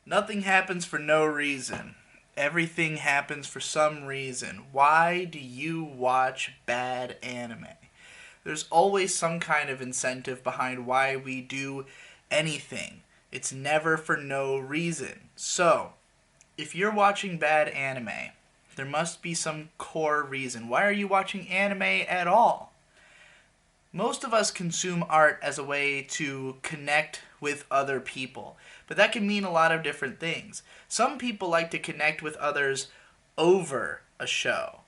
Nothing happens for no reason. Everything happens for some reason. Why do you watch bad anime? There's always some kind of incentive behind why we do anything. It's never for no reason. So, if you're watching bad anime, there must be some core reason. Why are you watching anime at all? Most of us consume art as a way to connect with other people, but that can mean a lot of different things. Some people like to connect with others over a show.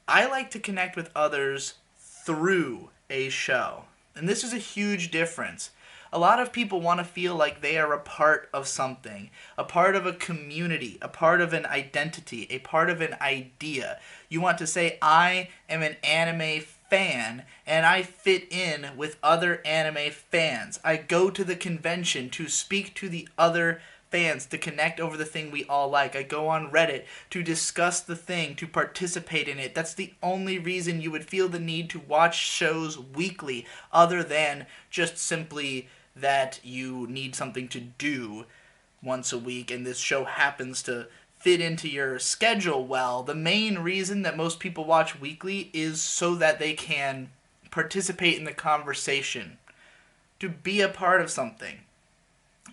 I like to connect with others through a show. And this is a huge difference. A lot of people want to feel like they are a part of something, a part of a community, a part of an identity, a part of an idea. You want to say, I am an anime fan and I fit in with other anime fans. I go to the convention to speak to the other fans, to connect over the thing we all like. I go on Reddit to discuss the thing, to participate in it. That's the only reason you would feel the need to watch shows weekly, other than just simply that you need something to do once a week and this show happens to fit into your schedule well. The main reason that most people watch weekly is so that they can participate in the conversation, to be a part of something.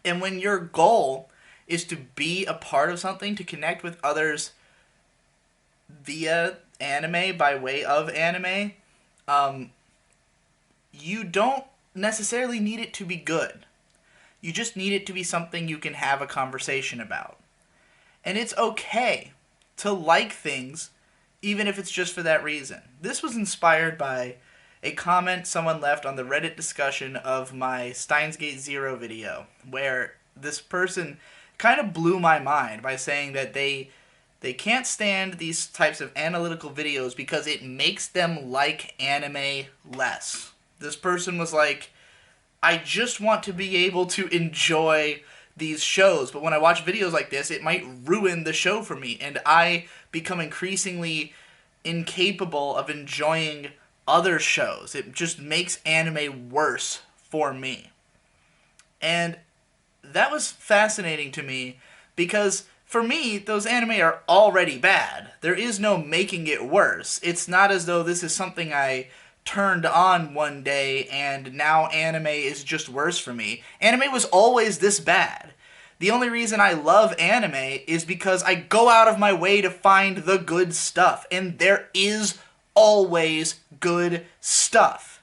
And when your goal is to be a part of something, to connect with others via anime, by way of anime, you don't necessarily need it to be good. You just need it to be something you can have a conversation about. And it's okay to like things even if it's just for that reason. This was inspired by a comment someone left on the Reddit discussion of my Steins Gate Zero video, where this person kind of blew my mind by saying that they can't stand these types of analytical videos because it makes them like anime less. This person was like, I just want to be able to enjoy these shows, but when I watch videos like this, it might ruin the show for me, and I become increasingly incapable of enjoying other shows. It just makes anime worse for me. And that was fascinating to me because for me, those anime are already bad. There is no making it worse. It's not as though this is something I turned on one day and now anime is just worse for me. Anime was always this bad. The only reason I love anime is because I go out of my way to find the good stuff. And there is always good stuff.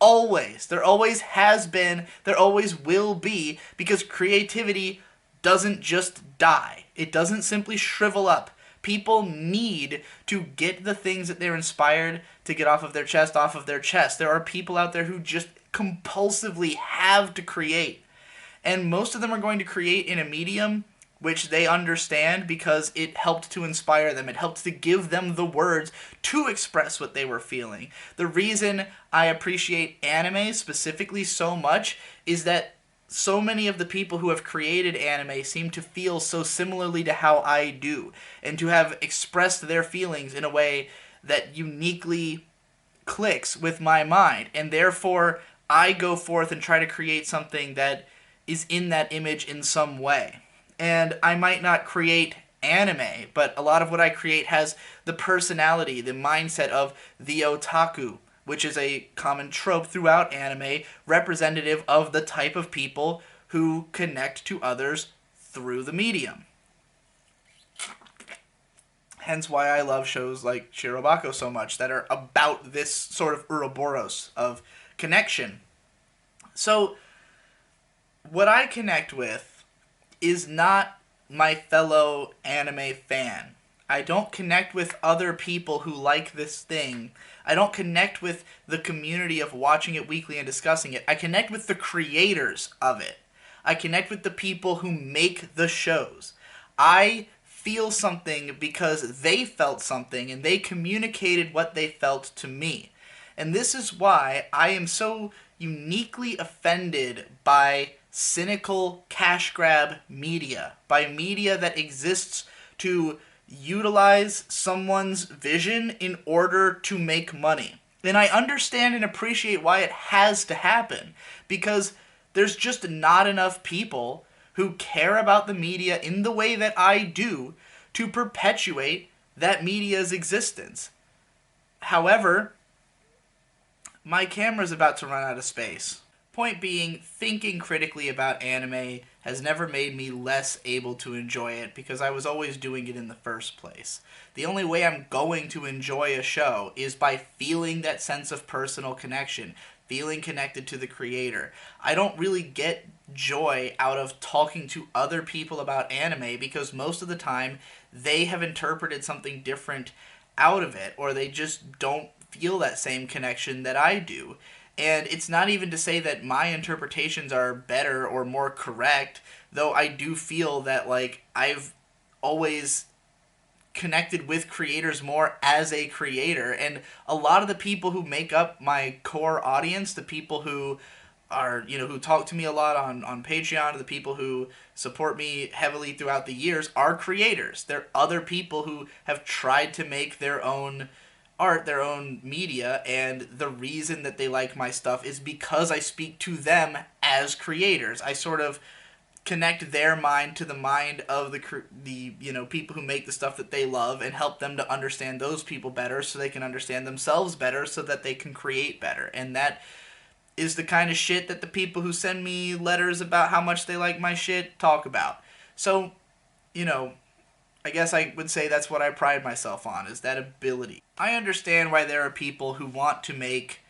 Always. There always has been. There always will be. Because creativity doesn't just die. It doesn't simply shrivel up. People need to get the things that they're inspired to get off of their chest. There are people out there who just compulsively have to create. And most of them are going to create in a medium which they understand because it helped to inspire them. It helped to give them the words to express what they were feeling. The reason I appreciate anime specifically so much is that so many of the people who have created anime seem to feel so similarly to how I do, and to have expressed their feelings in a way that uniquely clicks with my mind. And therefore, I go forth and try to create something that is in that image in some way. And I might not create anime, but a lot of what I create has the personality, the mindset of the otaku, which is a common trope throughout anime, representative of the type of people who connect to others through the medium. Hence why I love shows like Shirobako so much, that are about this sort of Ouroboros of connection. So, what I connect with is not my fellow anime fan. I don't connect with other people who like this thing. I don't connect with the community of watching it weekly and discussing it. I connect with the creators of it. I connect with the people who make the shows. I feel something because they felt something and they communicated what they felt to me. And this is why I am so uniquely offended by cynical cash grab media, by media that exists to utilize someone's vision in order to make money. And I understand and appreciate why it has to happen, because there's just not enough people who care about the media in the way that I do to perpetuate that media's existence. However, my camera's about to run out of space. Point being, thinking critically about anime has never made me less able to enjoy it because I was always doing it in the first place. The only way I'm going to enjoy a show is by feeling that sense of personal connection, feeling connected to the creator. I don't really get joy out of talking to other people about anime because most of the time they have interpreted something different out of it, or they just don't feel that same connection that I do. And it's not even to say that my interpretations are better or more correct, though I do feel that, like, I've always connected with creators more as a creator. And a lot of the people who make up my core audience, the people who are, who talk to me a lot on Patreon, the people who support me heavily throughout the years, are creators. They're other people who have tried to make their own art, their own media, and the reason that they like my stuff is because I speak to them as creators. I sort of connect their mind to the mind of the people who make the stuff that they love and help them to understand those people better so they can understand themselves better so that they can create better. And that is the kind of shit that the people who send me letters about how much they like my shit talk about. So, I guess I would say that's what I pride myself on, is that ability. I understand why there are people who want to make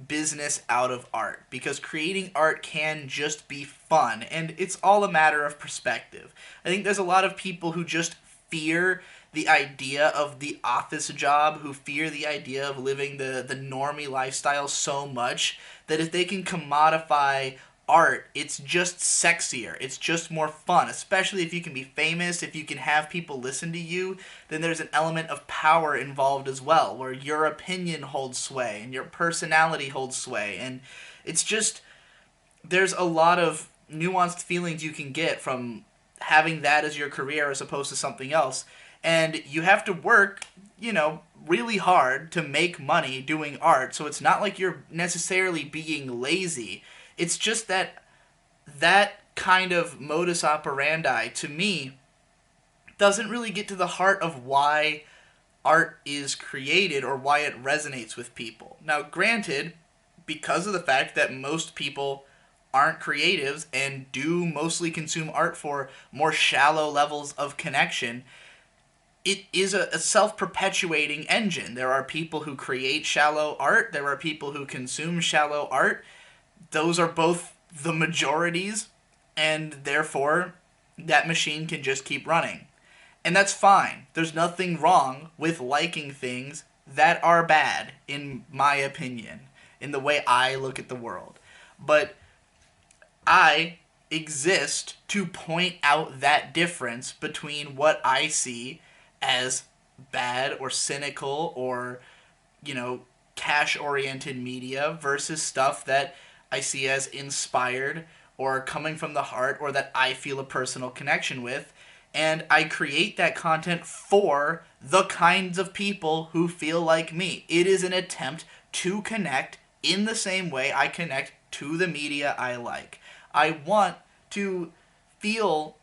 business out of art, because creating art can just be fun, and it's all a matter of perspective. I think there's a lot of people who just fear the idea of the office job, who fear the idea of living the normie lifestyle so much that if they can commodify art, it's just sexier. It's just more fun, especially if you can be famous, if you can have people listen to you, then there's an element of power involved as well, where your opinion holds sway and your personality holds sway. And it's just, there's a lot of nuanced feelings you can get from having that as your career as opposed to something else. And you have to work, really hard to make money doing art, so it's not like you're necessarily being lazy. It's just that kind of modus operandi, to me, doesn't really get to the heart of why art is created or why it resonates with people. Now, granted, because of the fact that most people aren't creatives and do mostly consume art for more shallow levels of connection, it is a self-perpetuating engine. There are people who create shallow art. There are people who consume shallow art. Those are both the majorities, and therefore that machine can just keep running. And that's fine. There's nothing wrong with liking things that are bad, in my opinion, in the way I look at the world. But I exist to point out that difference between what I see as bad or cynical or, cash-oriented media versus stuff that I see as inspired or coming from the heart or that I feel a personal connection with. And I create that content for the kinds of people who feel like me. It is an attempt to connect in the same way I connect to the media I like. I want to feel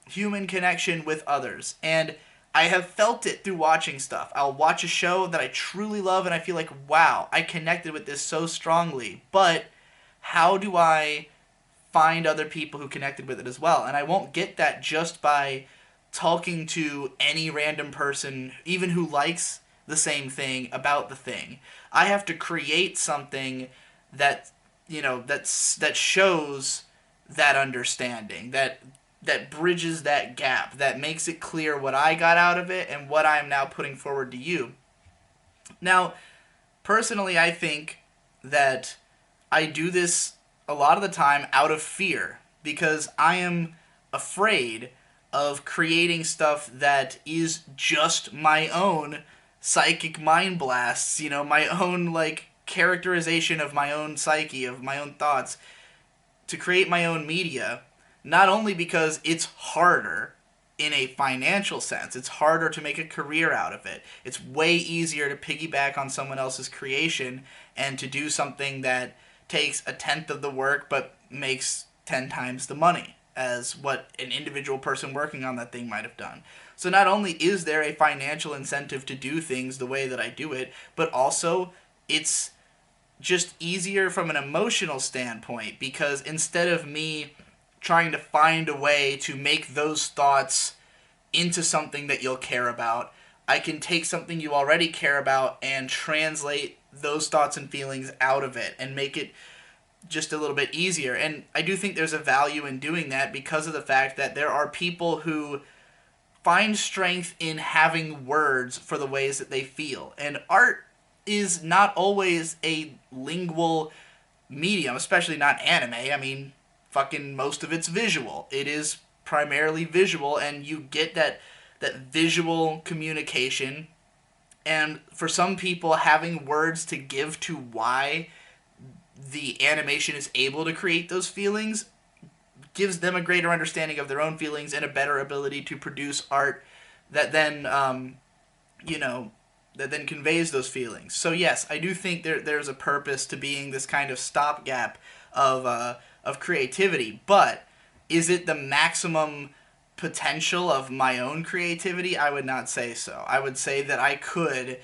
human connection with others, and I have felt it through watching stuff. I'll watch a show that I truly love and I feel like, wow, I connected with this so strongly, but how do I find other people who connected with it as well? And I won't get that just by talking to any random person, even who likes the same thing about the thing. I have to create something that, that shows that understanding, that bridges that gap, that makes it clear what I got out of it and what I'm now putting forward to you. Now, personally, I think that I do this a lot of the time out of fear, because I am afraid of creating stuff that is just my own psychic mind blasts, my own, characterization of my own psyche, of my own thoughts, to create my own media. Not only because it's harder in a financial sense, it's harder to make a career out of it. It's way easier to piggyback on someone else's creation and to do something that takes a tenth of the work but makes 10 times the money. as what an individual person working on that thing might have done. So not only is there a financial incentive to do things the way that I do it, but also it's just easier from an emotional standpoint, because instead of me trying to find a way to make those thoughts into something that you'll care about, I can take something you already care about and translate those thoughts and feelings out of it and make it just a little bit easier. And I do think there's a value in doing that because of the fact that there are people who find strength in having words for the ways that they feel. And art is not always a lingual medium, especially not anime. I mean, fucking most of it's visual. It is primarily visual, and you get that visual communication. And for some people, having words to give to why the animation is able to create those feelings gives them a greater understanding of their own feelings and a better ability to produce art that then, that then conveys those feelings. So yes, I do think there's a purpose to being this kind of stopgap of creativity. But is it the maximum potential of my own creativity? I would not say so. I would say that I could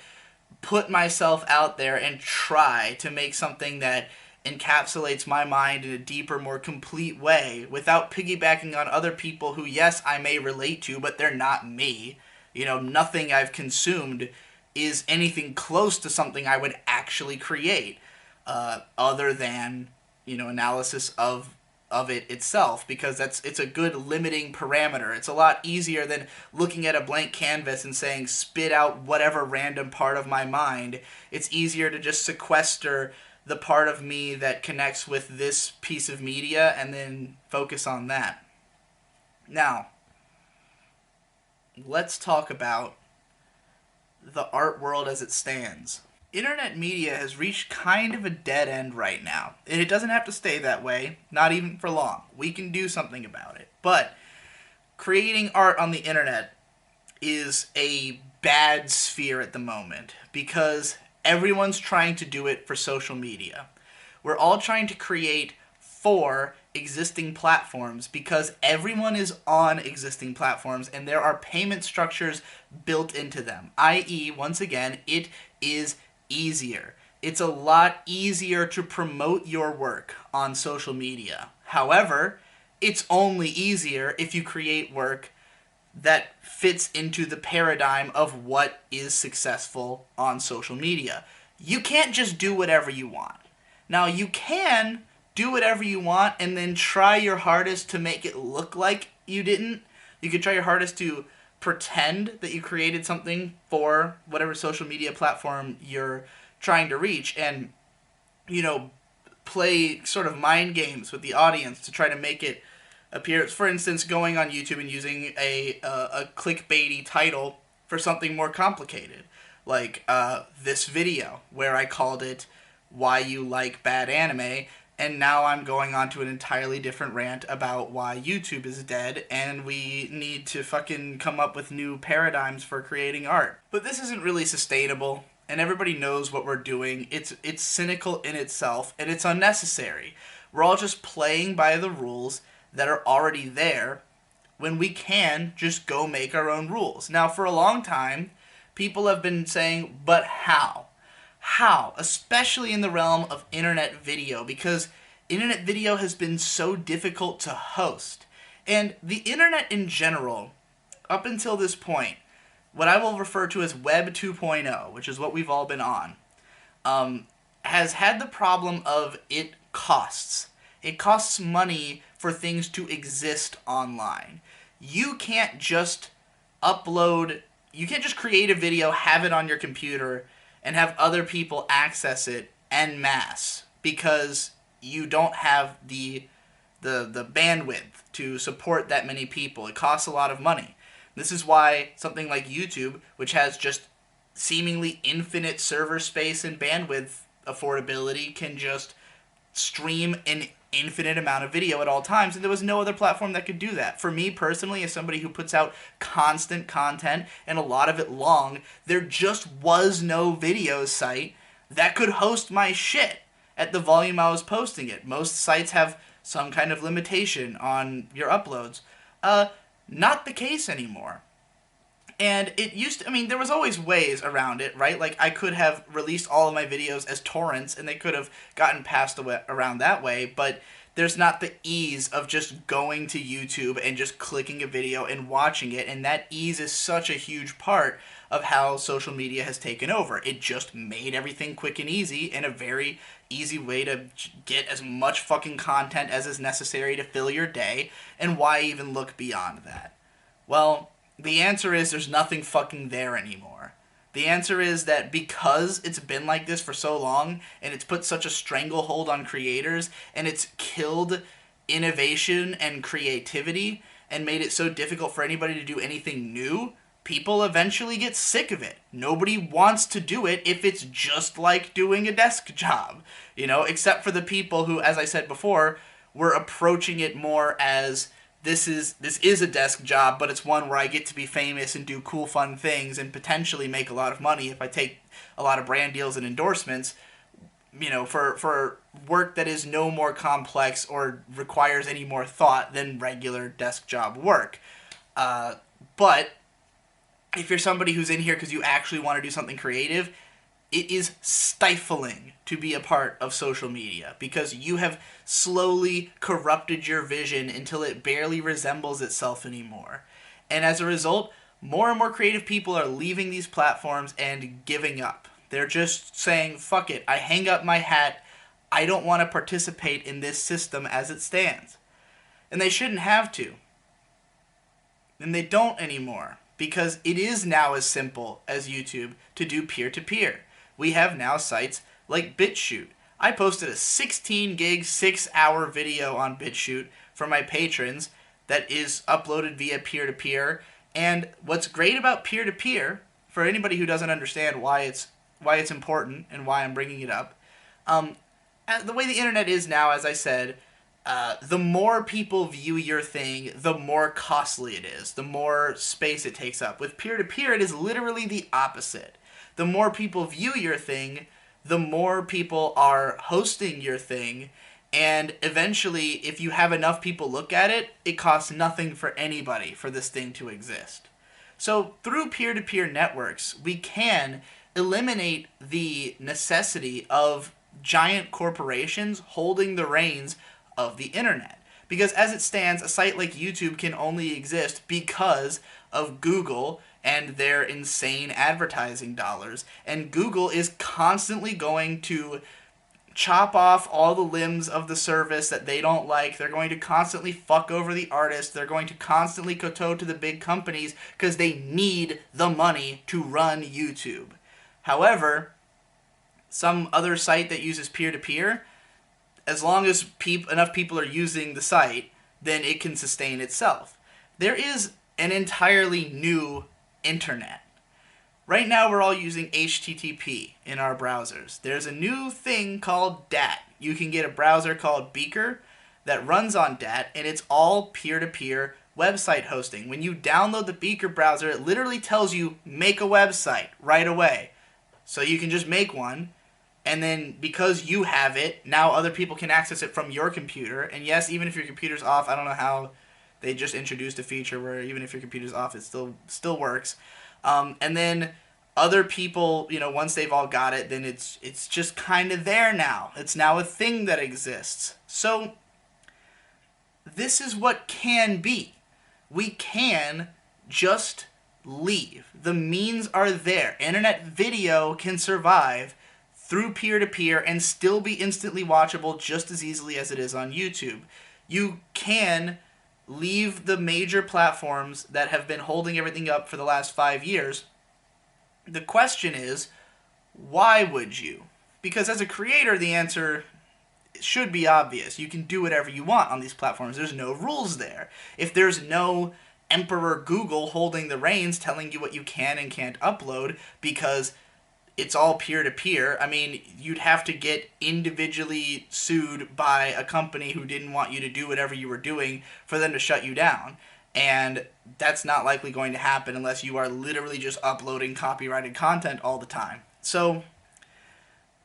put myself out there and try to make something that encapsulates my mind in a deeper, more complete way without piggybacking on other people who, yes, I may relate to, but they're not me. Nothing I've consumed is anything close to something I would actually create, other than, analysis of it itself, because it's a good limiting parameter. It's a lot easier than looking at a blank canvas and saying, spit out whatever random part of my mind. It's easier to just sequester the part of me that connects with this piece of media and then focus on that. Now, let's talk about the art world as it stands. Internet media has reached kind of a dead end right now. And it doesn't have to stay that way, not even for long. We can do something about it. But creating art on the internet is a bad sphere at the moment because everyone's trying to do it for social media. We're all trying to create for existing platforms because everyone is on existing platforms and there are payment structures built into them. i.e., once again, it is easier. It's a lot easier to promote your work on social media. However, it's only easier if you create work that fits into the paradigm of what is successful on social media. You can't just do whatever you want. Now, you can do whatever you want and then try your hardest to make it look like you didn't. You could try your hardest to pretend that you created something for whatever social media platform you're trying to reach and, play sort of mind games with the audience to try to make it appear. For instance, going on YouTube and using a clickbaity title for something more complicated, like this video where I called it "Why You Like Bad Anime," and now I'm going on to an entirely different rant about why YouTube is dead and we need to fucking come up with new paradigms for creating art. But this isn't really sustainable, and everybody knows what we're doing. It's cynical in itself, and it's unnecessary. We're all just playing by the rules that are already there when we can just go make our own rules. Now, for a long time, people have been saying, but how? How? Especially in the realm of internet video, because internet video has been so difficult to host. And the internet in general, up until this point, what I will refer to as Web 2.0, which is what we've all been on, has had the problem of it costs. It costs money for things to exist online. You can't just you can't just create a video, have it on your computer, and have other people access it en masse because you don't have the bandwidth to support that many people. It costs a lot of money. This is why something like YouTube, which has just seemingly infinite server space and bandwidth affordability, can just stream an infinite amount of video at all times, and there was no other platform that could do that. For me personally, as somebody who puts out constant content, and a lot of it long, there just was no video site that could host my shit at the volume I was posting it. Most sites have some kind of limitation on your uploads. Not the case anymore. And it used to, I mean, there was always ways around it, right? Like, I could have released all of my videos as torrents, and they could have gotten passed around that way, but there's not the ease of just going to YouTube and just clicking a video and watching it, and that ease is such a huge part of how social media has taken over. It just made everything quick and easy, and a very easy way to get as much fucking content as is necessary to fill your day, and why even look beyond that? Well, the answer is there's nothing fucking there anymore. The answer is that because it's been like this for so long, and it's put such a stranglehold on creators, and it's killed innovation and creativity, and made it so difficult for anybody to do anything new, people eventually get sick of it. Nobody wants to do it if it's just like doing a desk job, you know, except for the people who, as I said before, were approaching it more as this is a desk job, but it's one where I get to be famous and do cool, fun things and potentially make a lot of money if I take a lot of brand deals and endorsements, you know, for work that is no more complex or requires any more thought than regular desk job work. But if you're somebody who's in here because you actually want to do something creative, it is stifling to be a part of social media because you have slowly corrupted your vision until it barely resembles itself anymore. And as a result, more and more creative people are leaving these platforms and giving up. They're just saying, fuck it, I hang up my hat, I don't want to participate in this system as it stands. And they shouldn't have to. And they don't anymore because it is now as simple as YouTube to do peer-to-peer. We have now sites like BitChute. I posted a 16 gig, 6-hour video on BitChute for my patrons that is uploaded via peer-to-peer. And what's great about peer-to-peer, for anybody who doesn't understand why it's important and why I'm bringing it up, the way the internet is now, as I said, the more people view your thing, the more costly it is, the more space it takes up. With peer-to-peer, it is literally the opposite. The more people view your thing, the more people are hosting your thing, and eventually, if you have enough people look at it, it costs nothing for anybody for this thing to exist. So through peer-to-peer networks, we can eliminate the necessity of giant corporations holding the reins of the internet. Because as it stands, a site like YouTube can only exist because of Google and their insane advertising dollars. And Google is constantly going to chop off all the limbs of the service that they don't like. They're going to constantly fuck over the artists. They're going to constantly kowtow to the big companies because they need the money to run YouTube. However, some other site that uses peer-to-peer, as long as enough people are using the site, then it can sustain itself. There is an entirely new internet. Right now we're all using HTTP in our browsers. There's a new thing called DAT. You can get a browser called Beaker that runs on DAT, and it's all peer-to-peer website hosting. When you download the Beaker browser, it literally tells you, make a website right away. So you can just make one, and then because you have it, now other people can access it from your computer. And yes, even if your computer's off, I don't know how they just introduced a feature where even if your computer's off, it still works. And then other people, you know, once they've all got it, then it's just kind of there now. It's now a thing that exists. So this is what can be. We can just leave. The means are there. Internet video can survive through peer-to-peer and still be instantly watchable just as easily as it is on YouTube. You can leave the major platforms that have been holding everything up for the last 5 years. The question is, why would you? Because as a creator, the answer should be obvious. You can do whatever you want on these platforms. There's no rules there. If there's no Emperor Google holding the reins telling you what you can and can't upload because it's all peer-to-peer, I mean, you'd have to get individually sued by a company who didn't want you to do whatever you were doing for them to shut you down. And that's not likely going to happen unless you are literally just uploading copyrighted content all the time. So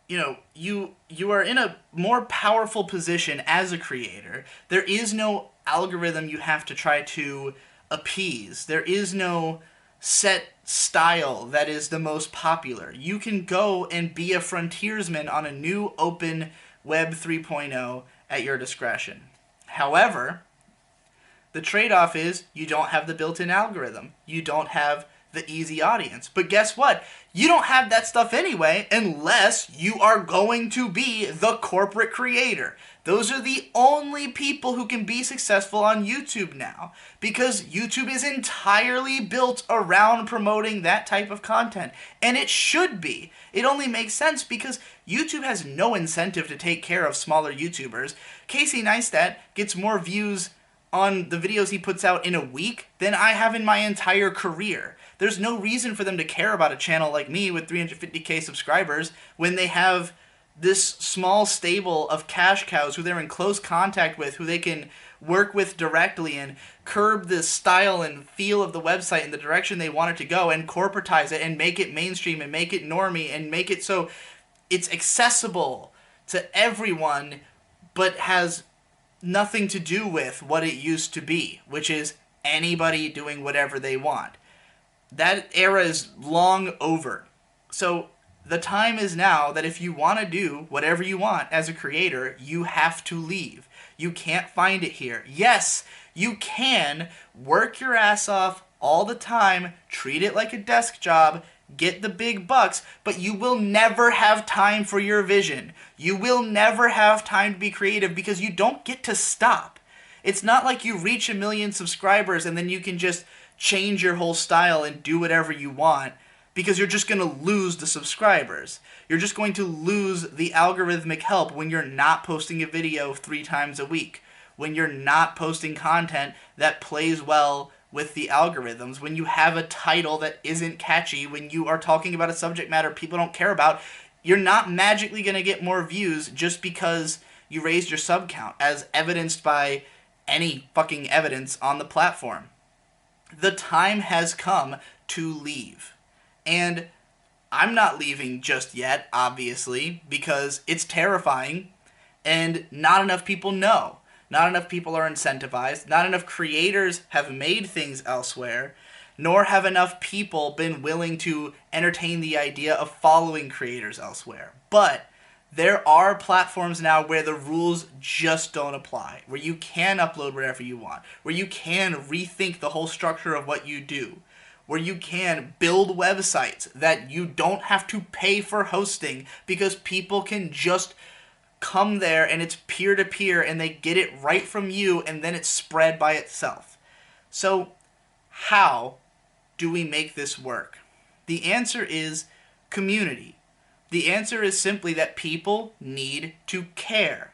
you are in a more powerful position as a creator. There is no algorithm you have to try to appease. There is no set style that is the most popular. You can go and be a frontiersman on a new open Web 3.0 at your discretion. However, the trade-off is you don't have the built-in algorithm. You don't have the easy audience. But guess what? You don't have that stuff anyway unless you are going to be the corporate creator. Those are the only people who can be successful on YouTube now, because YouTube is entirely built around promoting that type of content. And it should be. It only makes sense because YouTube has no incentive to take care of smaller YouTubers. Casey Neistat gets more views on the videos he puts out in a week than I have in my entire career. There's no reason for them to care about a channel like me with 350k subscribers when they have this small stable of cash cows who they're in close contact with, who they can work with directly and curb the style and feel of the website in the direction they want it to go and corporatize it and make it mainstream and make it normie and make it so it's accessible to everyone but has nothing to do with what it used to be, which is anybody doing whatever they want. That era is long over. So the time is now that if you want to do whatever you want as a creator, you have to leave. You can't find it here. Yes, you can work your ass off all the time, treat it like a desk job, get the big bucks, but you will never have time for your vision. You will never have time to be creative because you don't get to stop. It's not like you reach 1 million subscribers and then you can just change your whole style and do whatever you want, because you're just going to lose the subscribers. You're just going to lose the algorithmic help when you're not posting a video 3 times a week, when you're not posting content that plays well with the algorithms, when you have a title that isn't catchy, when you are talking about a subject matter people don't care about. You're not magically going to get more views just because you raised your sub count, as evidenced by any fucking evidence on the platform. The time has come to leave. And I'm not leaving just yet, obviously, because it's terrifying and not enough people know. Not enough people are incentivized. Not enough creators have made things elsewhere. Nor have enough people been willing to entertain the idea of following creators elsewhere. But there are platforms now where the rules just don't apply, where you can upload whatever you want, where you can rethink the whole structure of what you do, where you can build websites that you don't have to pay for hosting because people can just come there and it's peer-to-peer and they get it right from you and then it's spread by itself. So how do we make this work? The answer is community. The answer is simply that people need to care.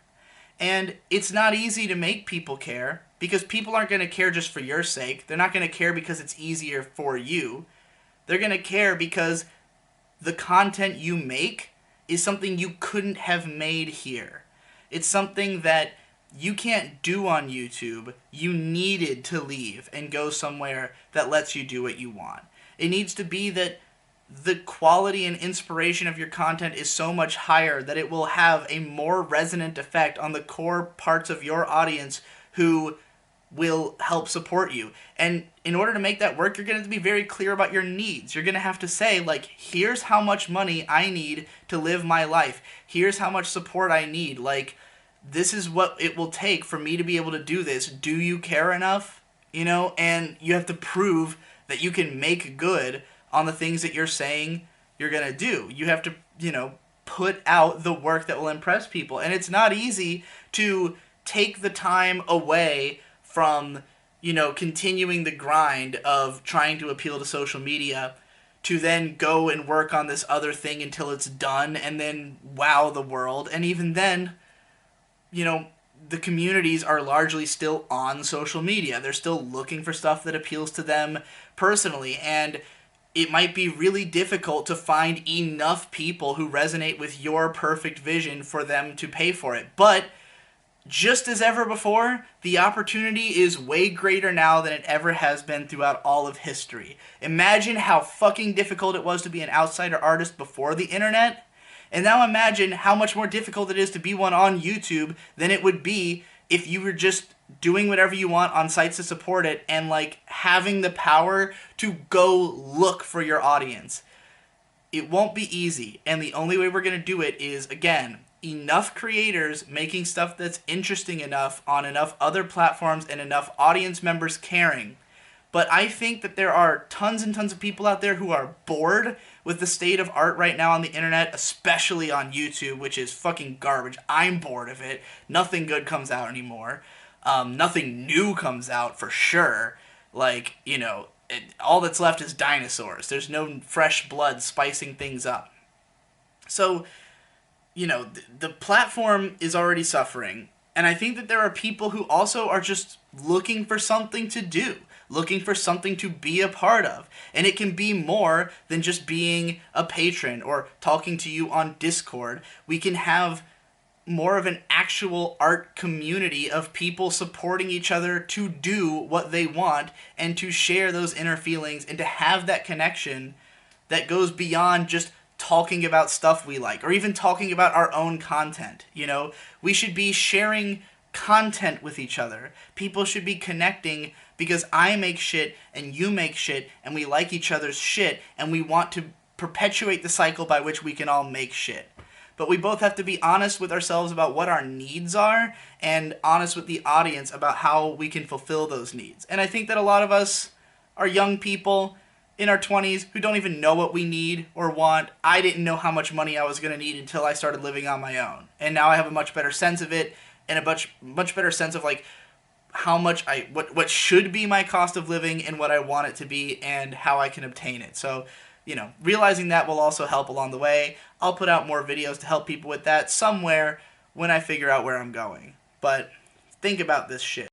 And it's not easy to make people care because people aren't going to care just for your sake. They're not going to care because it's easier for you. They're going to care because the content you make is something you couldn't have made here. It's something that you can't do on YouTube. You needed to leave and go somewhere that lets you do what you want. It needs to be that the quality and inspiration of your content is so much higher that it will have a more resonant effect on the core parts of your audience who will help support you. And in order to make that work, you're going to have to be very clear about your needs. You're going to have to say, like, here's how much money I need to live my life. Here's how much support I need. Like, this is what it will take for me to be able to do this. Do you care enough? You know, and you have to prove that you can make good on the things that you're saying you're going to do. You have to, put out the work that will impress people. And it's not easy to take the time away from, continuing the grind of trying to appeal to social media to then go and work on this other thing until it's done and then wow the world. And even then, the communities are largely still on social media. They're still looking for stuff that appeals to them personally, and it might be really difficult to find enough people who resonate with your perfect vision for them to pay for it. But just as ever before, the opportunity is way greater now than it ever has been throughout all of history. Imagine how fucking difficult it was to be an outsider artist before the internet. And now imagine how much more difficult it is to be one on YouTube than it would be if you were just doing whatever you want on sites to support it and like having the power to go look for your audience. It won't be easy, and the only way we're going to do it is, again, enough creators making stuff that's interesting enough on enough other platforms and enough audience members caring. But I think that there are tons and tons of people out there who are bored with the state of art right now on the internet, especially on YouTube, which is fucking garbage. I'm bored of it. Nothing good comes out anymore. Nothing new comes out for sure. Like, you know, all that's left is dinosaurs. There's no fresh blood spicing things up. So, you know, the platform is already suffering. And I think that there are people who also are just looking for something to do, looking for something to be a part of. And it can be more than just being a patron or talking to you on Discord. We can have more of an actual art community of people supporting each other to do what they want and to share those inner feelings and to have that connection that goes beyond just talking about stuff we like or even talking about our own content. You know, we should be sharing content with each other. People should be connecting because I make shit and you make shit and we like each other's shit and we want to perpetuate the cycle by which we can all make shit. But we both have to be honest with ourselves about what our needs are and honest with the audience about how we can fulfill those needs. And I think that a lot of us are young people in our 20s who don't even know what we need or want. I didn't know how much money I was going to need until I started living on my own. And now I have a much better sense of it and a much better sense of like how much what should be my cost of living and what I want it to be and how I can obtain it. So, you know, realizing that will also help along the way. I'll put out more videos to help people with that somewhere when I figure out where I'm going. But think about this shit.